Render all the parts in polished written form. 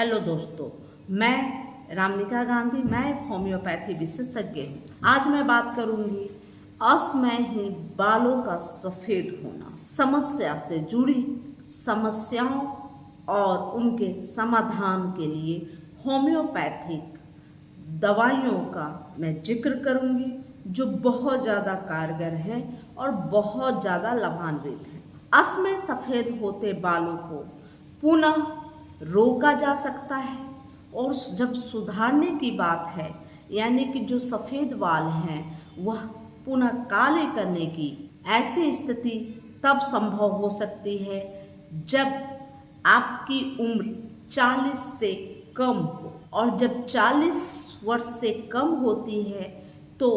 Hello दोस्तों, मैं रामनिका गांधी, मैं एक होम्योपैथी विशेषज्ञ हूँ। आज मैं बात करूँगी असमयहीन बालों का सफ़ेद होना, समस्या से जुड़ी समस्याओं और उनके समाधान के लिए होम्योपैथिक दवाइयों का मैं जिक्र करूँगी जो बहुत ज़्यादा कारगर है और बहुत ज़्यादा लाभान्वित है। असमय सफ़ेद होते बालों को पुनः रोका जा सकता है और जब सुधारने की बात है, यानी कि जो सफ़ेद बाल हैं वह पुनः काले करने की ऐसी स्थिति तब संभव हो सकती है जब आपकी उम्र 40 से कम हो। और जब 40 वर्ष से कम होती है तो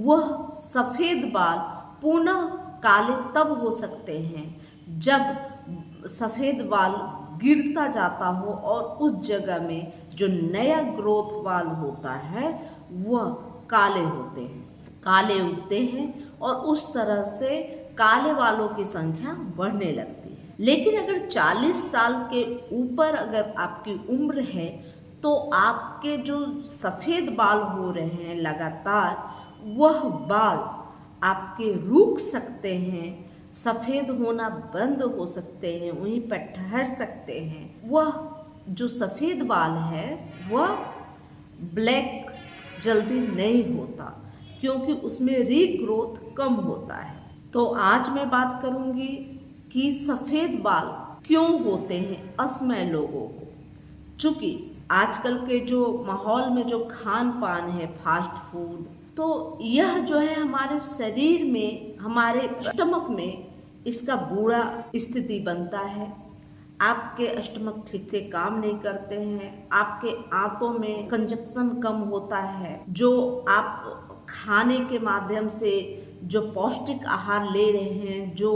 वह सफ़ेद बाल पुनः काले तब हो सकते हैं जब सफ़ेद बाल गिरता जाता हो और उस जगह में जो नया ग्रोथ बाल होता है वह काले होते हैं, काले उगते हैं और उस तरह से काले बालों की संख्या बढ़ने लगती है। लेकिन अगर 40 साल के ऊपर अगर आपकी उम्र है तो आपके जो सफ़ेद बाल हो रहे हैं लगातार, वह बाल आपके रुक सकते हैं, सफ़ेद होना बंद हो सकते हैं, वहीं पर ठहर सकते हैं। वह जो सफ़ेद बाल है वह ब्लैक जल्दी नहीं होता क्योंकि उसमें रीग्रोथ कम होता है। तो आज मैं बात करूंगी कि सफ़ेद बाल क्यों होते हैं असमय लोगों को। चूँकि आजकल के जो माहौल में जो खान पान है, फास्ट फूड, तो यह जो है हमारे शरीर में, हमारे स्टमक में इसका बुरा स्थिति बनता है। आपके स्टमक ठीक से काम नहीं करते हैं, आपके आंतों में कंजप्शन कम होता है। जो आप खाने के माध्यम से जो पौष्टिक आहार ले रहे हैं, जो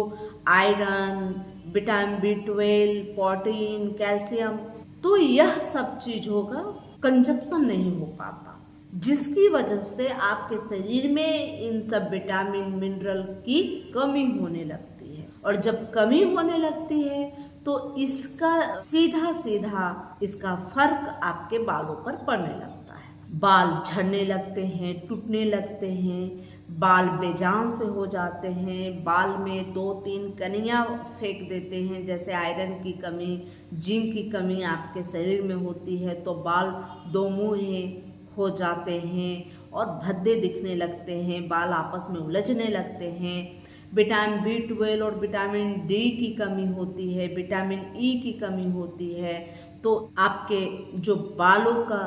iron, vitamin B12, protein, calcium, तो यह सब चीज़ों का कंजप्शन नहीं हो पाता, जिसकी वजह से आपके शरीर में इन सब विटामिन मिनरल की कमी होने लगती है। और जब कमी होने लगती है तो इसका सीधा सीधा इसका फर्क आपके बालों पर पड़ने लगता है। बाल झड़ने लगते हैं, टूटने लगते हैं, बाल बेजान से हो जाते हैं, बाल में 2-3 कनियाँ फेंक देते हैं। जैसे आयरन की कमी, जिंक की कमी आपके शरीर में होती है तो बाल दो मुँहे हो जाते हैं और भद्दे दिखने लगते हैं, बाल आपस में उलझने लगते हैं। विटामिन B12 और विटामिन D की कमी होती है, विटामिन E की कमी होती है, तो आपके जो बालों का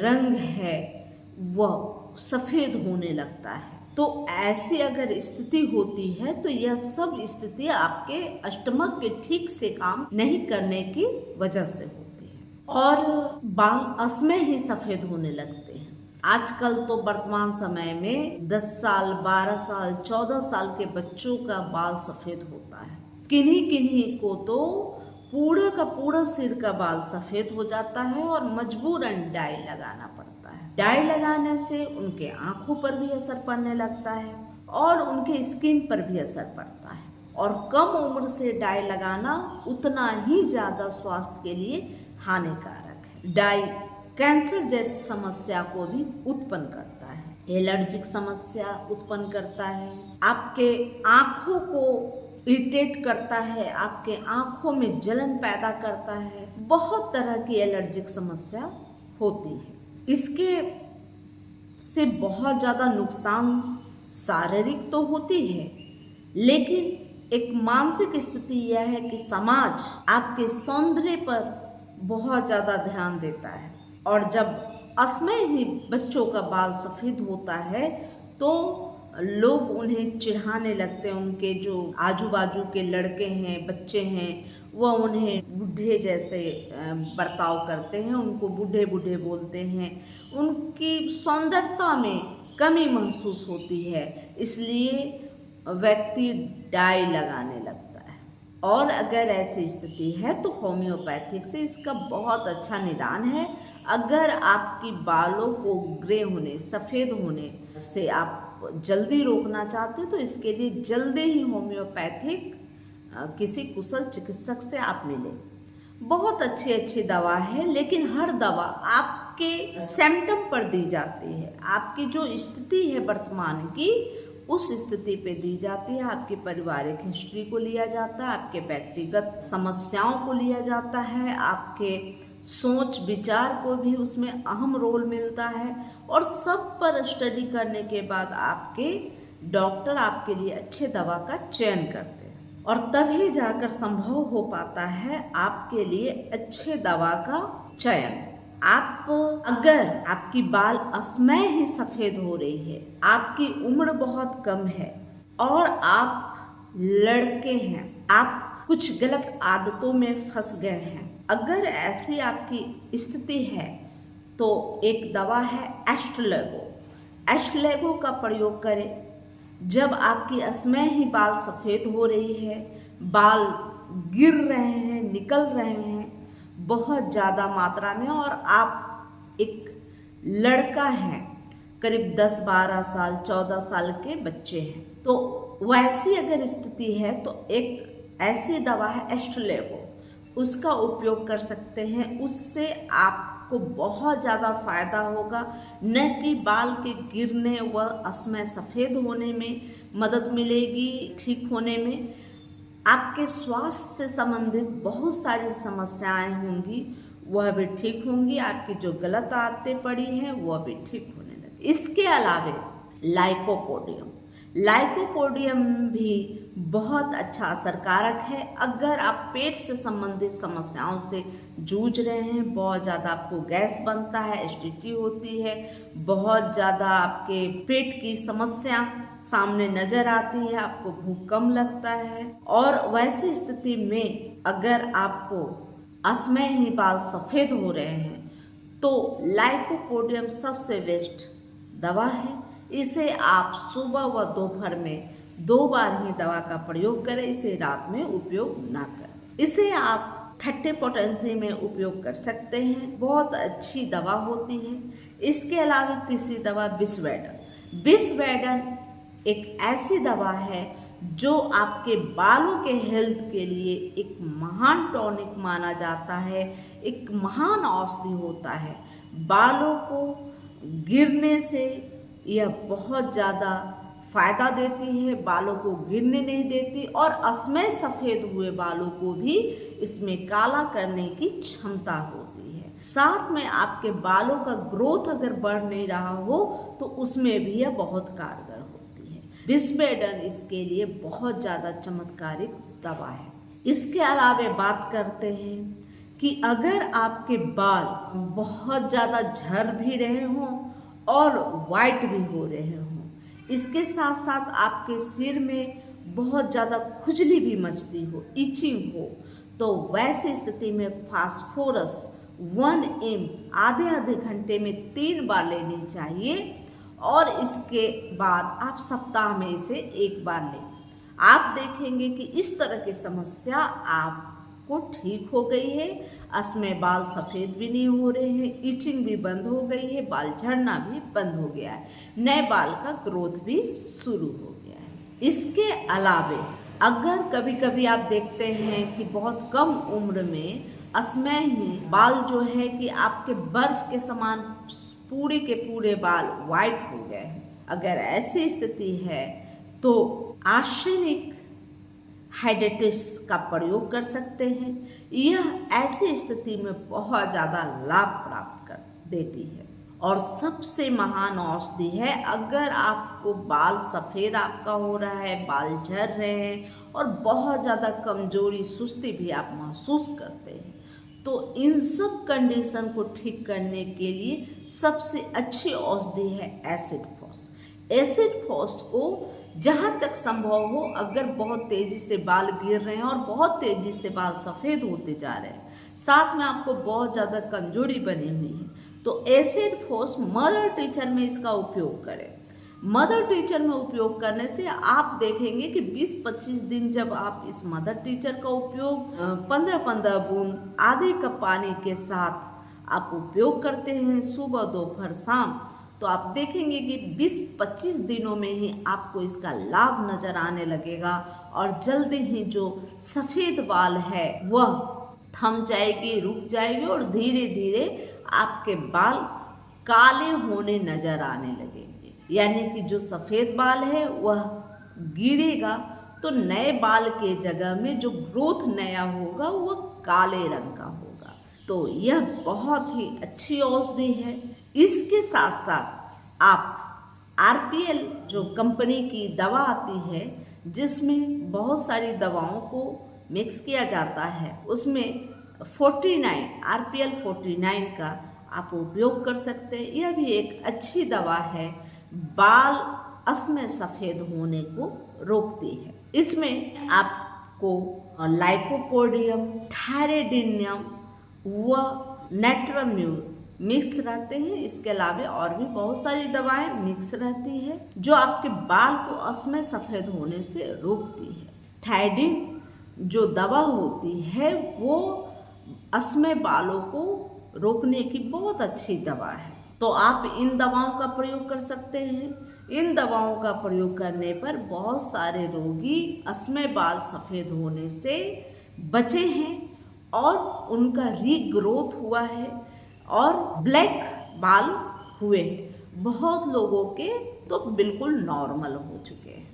रंग है वह सफ़ेद होने लगता है। तो ऐसी अगर स्थिति होती है तो यह सब स्थिति आपके स्टमक के ठीक से काम नहीं करने की वजह से होती है और बाल असमय ही सफ़ेद होने लगते हैं। आजकल तो वर्तमान समय में 10 साल, 12 साल, 14 साल के बच्चों का बाल सफ़ेद होता है। किन्हीं किन्हीं को तो पूरा का पूरा सिर का बाल सफ़ेद हो जाता है और मजबूरन डाई लगाना पड़ता है। डाई लगाने से उनके आँखों पर भी असर पड़ने लगता है और उनके स्किन पर भी असर पड़ता है। और कम उम्र से डाई लगाना उतना ही ज़्यादा स्वास्थ्य के लिए हानिकारक है। डाई कैंसर जैसी समस्या को भी उत्पन्न करता है, एलर्जिक समस्या उत्पन्न करता है, आपके आँखों को इरिटेट करता है, आपके आँखों में जलन पैदा करता है, बहुत तरह की एलर्जिक समस्या होती है। इसके से बहुत ज़्यादा नुकसान शारीरिक तो होती है, लेकिन एक मानसिक स्थिति यह है कि समाज आपके सौंदर्य पर बहुत ज़्यादा ध्यान देता है। और जब असमय ही बच्चों का बाल सफ़ेद होता है तो लोग उन्हें चिढ़ाने लगते हैं। उनके जो आजू बाजू के लड़के हैं, बच्चे हैं, वह उन्हें बूढ़े जैसे बर्ताव करते हैं, उनको बूढ़े बूढ़े बोलते हैं। उनकी सौंदर्यता में कमी महसूस होती है, इसलिए व्यक्ति डाई लगाने लगता है। और अगर ऐसी स्थिति है तो होम्योपैथिक से इसका बहुत अच्छा निदान है। अगर आपकी बालों को ग्रे होने, सफ़ेद होने से आप जल्दी रोकना चाहते तो इसके लिए जल्दी ही होम्योपैथिक किसी कुशल चिकित्सक से आप मिलें। बहुत अच्छी अच्छी दवा है, लेकिन हर दवा आपके सिम्टम पर दी जाती है। आपकी जो स्थिति है वर्तमान की, उस स्थिति पे दी जाती है। आपकी पारिवारिक हिस्ट्री को लिया जाता है, आपके व्यक्तिगत समस्याओं को लिया जाता है, आपके सोच विचार को भी उसमें अहम रोल मिलता है, और सब पर स्टडी करने के बाद आपके डॉक्टर आपके लिए अच्छे दवा का चयन करते हैं, और तभी जाकर संभव हो पाता है आपके लिए अच्छे दवा का चयन। आप अगर आपकी बाल असमय ही सफ़ेद हो रही है, आपकी उम्र बहुत कम है और आप लड़के हैं, आप कुछ गलत आदतों में फंस गए हैं, अगर ऐसी आपकी स्थिति है तो एक दवा है एस्ट्रेलेगो। एस्ट्रेलेगो का प्रयोग करें। जब आपकी असमय ही बाल सफ़ेद हो रही है, बाल गिर रहे हैं, निकल रहे हैं बहुत ज़्यादा मात्रा में, और आप एक लड़का हैं, करीब 10-12 साल 14 साल के बच्चे हैं, तो वैसी अगर स्थिति है तो एक ऐसी दवा है एस्ट्रेलेगो, उसका उपयोग कर सकते हैं। उससे आपको बहुत ज़्यादा फ़ायदा होगा, न कि बाल के गिरने व असमय सफ़ेद होने में मदद मिलेगी, ठीक होने में। आपके स्वास्थ्य से संबंधित बहुत सारी समस्याएं होंगी, वह भी ठीक होंगी। आपकी जो गलत आदतें पड़ी हैं वह भी ठीक होने लगी। इसके अलावे लाइकोपोडियम भी बहुत अच्छा असरकारक है। अगर आप पेट से संबंधित समस्याओं से जूझ रहे हैं, बहुत ज़्यादा आपको गैस बनता है, एसिडिटी होती है, बहुत ज़्यादा आपके पेट की समस्या सामने नज़र आती है, आपको भूख कम लगता है, और वैसी स्थिति में अगर आपको असमय ही बाल सफ़ेद हो रहे हैं तो लाइकोपोडियम सबसे बेस्ट दवा है। इसे आप सुबह व दोपहर में 2 बार ही दवा का प्रयोग करें, इसे रात में उपयोग ना करें। इसे आप ठट्टे पोटेंसी में उपयोग कर सकते हैं, बहुत अच्छी दवा होती है। इसके अलावा तीसरी दवा बिस्वैडन एक ऐसी दवा है जो आपके बालों के हेल्थ के लिए एक महान टॉनिक माना जाता है, एक महान औषधि होता है। बालों को गिरने से यह बहुत ज़्यादा फ़ायदा देती है, बालों को गिरने नहीं देती, और असमय सफ़ेद हुए बालों को भी इसमें काला करने की क्षमता होती है। साथ में आपके बालों का ग्रोथ अगर बढ़ नहीं रहा हो तो उसमें भी यह बहुत कारगर होती है। बिस्वैडन इसके लिए बहुत ज़्यादा चमत्कारिक दवा है। इसके अलावा बात करते हैं कि अगर आपके बाल बहुत ज़्यादा झड़ भी रहे हों और वाइट भी हो रहे हों, इसके साथ साथ आपके सिर में बहुत ज़्यादा खुजली भी मचती हो, इचिंग हो, तो वैसी स्थिति में फास्फोरस 1 ml आधे घंटे में 3 बार लेनी चाहिए, और इसके बाद आप सप्ताह में इसे 1 बार लें। आप देखेंगे कि इस तरह की समस्या आपको ठीक हो गई है, असमय बाल सफ़ेद भी नहीं हो रहे हैं, इचिंग भी बंद हो गई है, बाल झड़ना भी बंद हो गया है, नए बाल का ग्रोथ भी शुरू हो गया है। इसके अलावे अगर कभी कभी आप देखते हैं कि बहुत कम उम्र में असमय ही बाल जो है कि आपके बर्फ के समान पूरे के पूरे बाल वाइट हो गए हैं, अगर ऐसी स्थिति है तो आर्सेनिक हाइड्रेटिस का प्रयोग कर सकते हैं। यह ऐसी स्थिति में बहुत ज़्यादा लाभ प्राप्त कर देती है, और सबसे महान औषधि है। अगर आपको बाल सफ़ेद आपका हो रहा है, बाल झड़ रहे हैं और बहुत ज़्यादा कमजोरी सुस्ती भी आप महसूस करते हैं, तो इन सब कंडीशन को ठीक करने के लिए सबसे अच्छी औषधि है एसिड फॉस। एसिड फॉस को जहाँ तक संभव हो, अगर बहुत तेज़ी से बाल गिर रहे हैं और बहुत तेज़ी से बाल सफ़ेद होते जा रहे हैं, साथ में आपको बहुत ज़्यादा कमजोरी बनी हुई है, तो एसिड फॉस मदर टीचर में इसका उपयोग करें। मदर टीचर में उपयोग करने से आप देखेंगे कि 20-25 दिन जब आप इस मदर टीचर का उपयोग 15-15 बूंद आधे कप पानी के साथ आप उपयोग करते हैं सुबह दोपहर शाम, तो आप देखेंगे कि 20-25 दिनों में ही आपको इसका लाभ नज़र आने लगेगा, और जल्दी ही जो सफ़ेद बाल है वह थम जाएगी, रुक जाएगी और धीरे धीरे आपके बाल काले होने नजर आने लगेंगे। यानी कि जो सफ़ेद बाल है वह गिरेगा तो नए बाल के जगह में जो ग्रोथ नया होगा वह काले रंग का होगा। तो यह बहुत ही अच्छी औषधि है। इसके साथ साथ आप RPL जो कंपनी की दवा आती है, जिसमें बहुत सारी दवाओं को मिक्स किया जाता है, उसमें 49 RPL 49 का आप उपयोग कर सकते हैं। यह भी एक अच्छी दवा है, बाल असमय सफ़ेद होने को रोकती है। इसमें आपको लाइकोपोडियम, थायरेडिनियम व नेट्राम्यूर मिक्स रहते हैं। इसके अलावा और भी बहुत सारी दवाएं मिक्स रहती है जो आपके बाल को असमय सफ़ेद होने से रोकती है। थायडिन जो दवा होती है वो असमय बालों को रोकने की बहुत अच्छी दवा है। तो आप इन दवाओं का प्रयोग कर सकते हैं। इन दवाओं का प्रयोग करने पर बहुत सारे रोगी असमय बाल सफ़ेद होने से बचे हैं और उनका रीग्रोथ हुआ है और ब्लैक बाल हुए। बहुत लोगों के तो बिल्कुल नॉर्मल हो चुके हैं।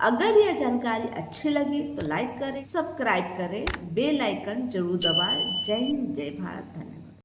अगर यह जानकारी अच्छी लगी तो लाइक करें, सब्सक्राइब करें, बेल आइकन जरूर दबाएं। जय हिंद, जय भारत, धन्यवाद।